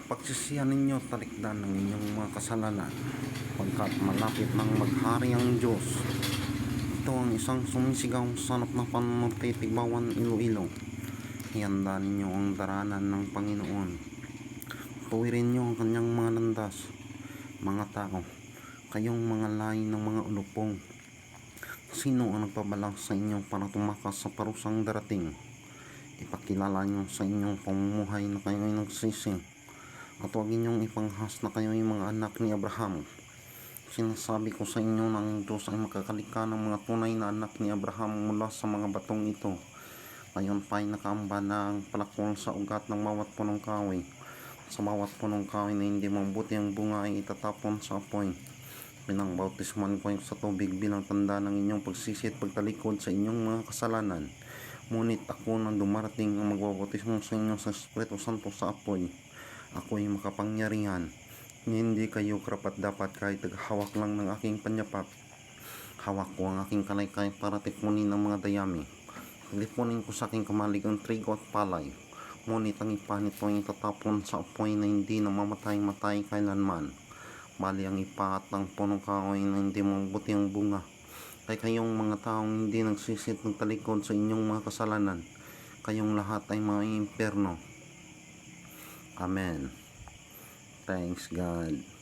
Pagsisihan ninyo talikdan ng inyong mga kasalanan, pagkat malapit nang maghari ang Diyos. Ito ang isang sumisigaw sa hanap ng panunod kay Tigbawan, Iloilo. Ihanda ninyo ang daranan ng Panginoon. Tuwirin nyo ang kanyang mga landas, mga tao, kayong mga lahi ng mga ulupong. Sino ang nagpabalak sa inyo para tumakas sa parusang darating? Ipakilala nyo sa inyong pamumuhay na kayo'y nagsisi, at huwag inyong ipanghas na kayo'y mga anak ni Abraham. Sinasabi ko sa inyo na ang Diyos ay makakalikha ng mga tunay na anak ni Abraham mula sa mga batong ito. Ngayon pa'y nakaamba na ang palakol sa ugat ng bawat punong kahoy. Sa bawat punong kahoy na hindi mabuti ang bunga ay itatapon sa apoy. Pinangbautisman ko sa tubig bilang tanda ng inyong pagsisi at pagtalikod sa inyong mga kasalanan. Ngunit ako nang dumarating ang magbabautismo sa inyo sa Espiritu Santo sa apoy. Ako'y makapangyarihan. Hindi kayo karapat-dapat kahit naghawak lang ng aking panyapak. Hawak ko ang aking kalaykay para tipunin ang mga dayami. Lipunin ko sa aking kamalig ang trigo at palay. Ngunit ang ipa nito ay tatapon sa apoy na hindi namamatay-matay kailanman. Bali ang ipa at ang punong kahoy na hindi mabuti ang bunga. Kaya kayong mga taong hindi nagsisit ng talikod sa inyong mga kasalanan, kayong lahat ay maiimpyerno. Amen. Thanks God.